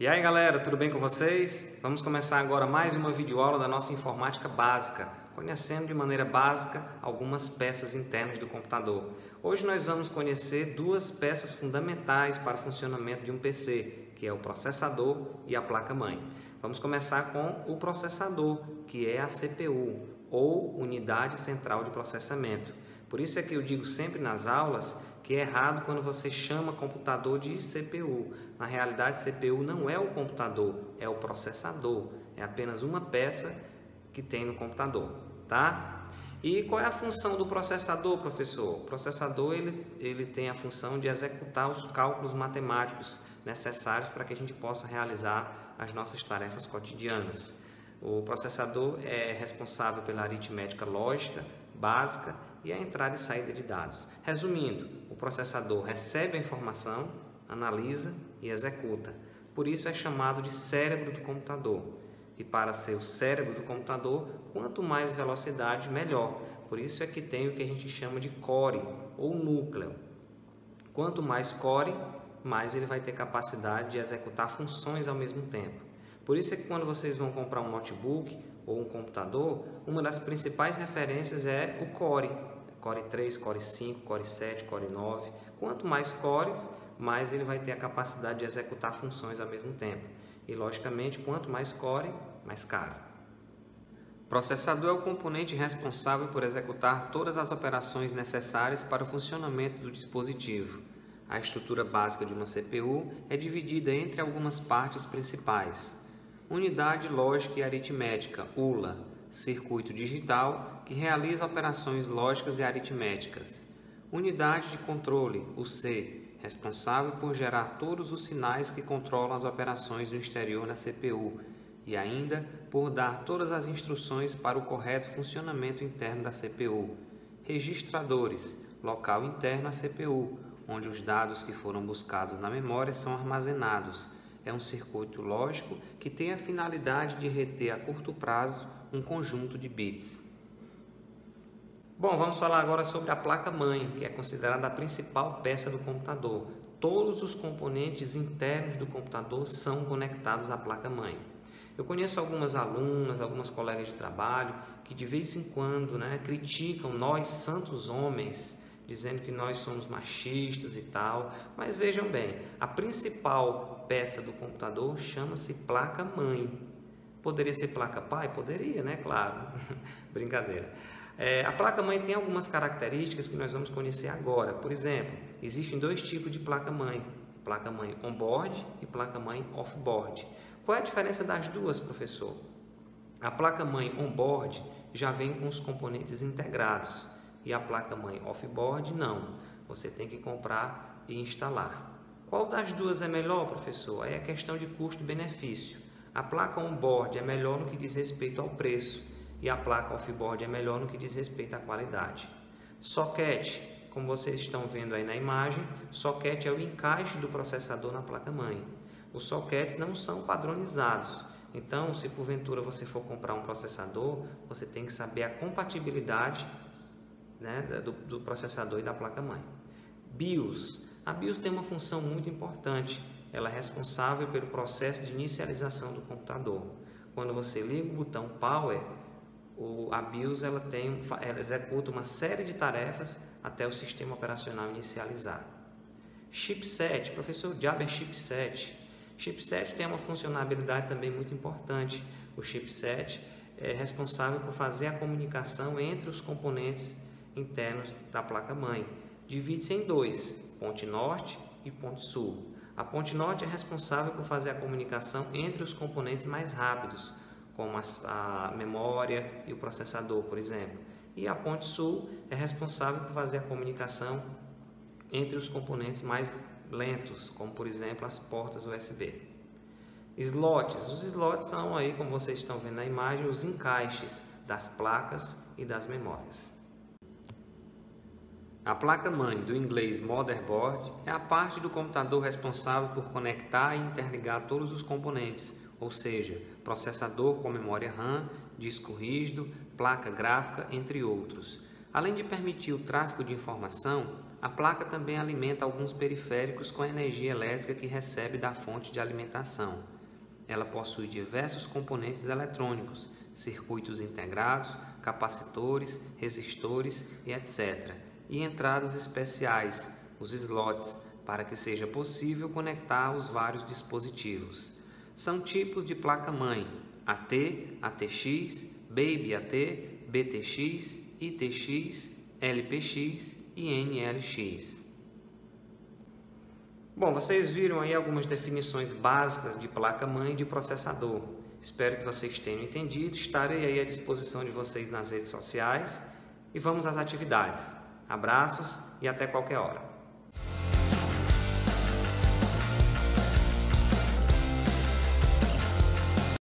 E aí galera, tudo bem com vocês? Vamos começar agora mais uma videoaula da nossa informática básica, conhecendo de maneira básica algumas peças internas do computador. Hoje nós vamos conhecer duas peças fundamentais para o funcionamento de um PC, que é o processador e a placa-mãe. Vamos começar com o processador, que é a CPU, ou Unidade Central de Processamento. Por isso é que eu digo sempre nas aulas que é errado quando você chama computador de CPU. Na realidade, CPU não é o computador, é o processador. É apenas uma peça que tem no computador, tá? E qual é a função do processador, professor? O processador ele tem a função de executar os cálculos matemáticos necessários para que a gente possa realizar as nossas tarefas cotidianas. O processador é responsável pela aritmética lógica básica e a entrada e saída de dados. Resumindo, o processador recebe a informação, analisa e executa. Por isso é chamado de cérebro do computador. E para ser o cérebro do computador, quanto mais velocidade, melhor. Por isso é que tem o que a gente chama de core ou núcleo. Quanto mais core, mais ele vai ter capacidade de executar funções ao mesmo tempo. Por isso é que quando vocês vão comprar um notebook ou um computador, uma das principais referências é o Core. Core 3, Core 5, Core 7, Core 9. Quanto mais cores, mais ele vai ter a capacidade de executar funções ao mesmo tempo. E, logicamente, quanto mais core, mais caro. O processador é o componente responsável por executar todas as operações necessárias para o funcionamento do dispositivo. A estrutura básica de uma CPU é dividida entre algumas partes principais. Unidade lógica e aritmética, ULA, circuito digital, que realiza operações lógicas e aritméticas. Unidade de controle, UC, responsável por gerar todos os sinais que controlam as operações no exterior na CPU e ainda por dar todas as instruções para o correto funcionamento interno da CPU. Registradores, local interno à CPU, onde os dados que foram buscados na memória são armazenados. É um circuito lógico que tem a finalidade de reter a curto prazo um conjunto de bits. Bom, vamos falar agora sobre a placa-mãe, que é considerada a principal peça do computador. Todos os componentes internos do computador são conectados à placa-mãe. Eu conheço algumas alunas, algumas colegas de trabalho, que de vez em quando criticam nós, santos homens, dizendo que nós somos machistas e tal, mas vejam bem, a principal peça do computador chama-se placa-mãe. Poderia ser placa-pai? Poderia, né? Claro, brincadeira. A placa-mãe tem algumas características que nós vamos conhecer agora. Por exemplo, existem dois tipos de placa-mãe, placa-mãe on-board e placa-mãe off-board. Qual é a diferença das duas, professor? A placa-mãe on-board já vem com os componentes integrados. E a placa-mãe off-board não, você tem que comprar e instalar. Qual das duas é melhor, professor? Aí é questão de custo-benefício. A placa on-board é melhor no que diz respeito ao preço e a placa off-board é melhor no que diz respeito à qualidade. Socket, como vocês estão vendo aí na imagem, socket é o encaixe do processador na placa-mãe. Os sockets não são padronizados. Então, se porventura você for comprar um processador, você tem que saber a compatibilidade do processador e da placa-mãe. BIOS. A BIOS tem uma função muito importante. Ela é responsável pelo processo de inicialização do computador. Quando você liga o botão Power, a BIOS ela executa uma série de tarefas até o sistema operacional inicializar. Chipset. Professor, o diabo é chipset? Chipset tem uma funcionalidade também muito importante. O chipset é responsável por fazer a comunicação entre os componentes internos da placa-mãe. Divide-se em dois, ponte norte e ponte sul. A ponte norte é responsável por fazer a comunicação entre os componentes mais rápidos, como a memória e o processador, por exemplo. E a ponte sul é responsável por fazer a comunicação entre os componentes mais lentos, como por exemplo as portas USB. Slots. Os slots são aí, como vocês estão vendo na imagem, os encaixes das placas e das memórias. A placa-mãe, do inglês motherboard, é a parte do computador responsável por conectar e interligar todos os componentes, ou seja, processador com memória RAM, disco rígido, placa gráfica, entre outros. Além de permitir o tráfego de informação, a placa também alimenta alguns periféricos com a energia elétrica que recebe da fonte de alimentação. Ela possui diversos componentes eletrônicos, circuitos integrados, capacitores, resistores e etc. E entradas especiais, os slots, para que seja possível conectar os vários dispositivos. São tipos de placa-mãe: AT, ATX, Baby AT, BTX, ITX, LPX e NLX. Bom, vocês viram aí algumas definições básicas de placa-mãe e de processador. Espero que vocês tenham entendido. Estarei aí à disposição de vocês nas redes sociais e vamos às atividades. Abraços e até qualquer hora.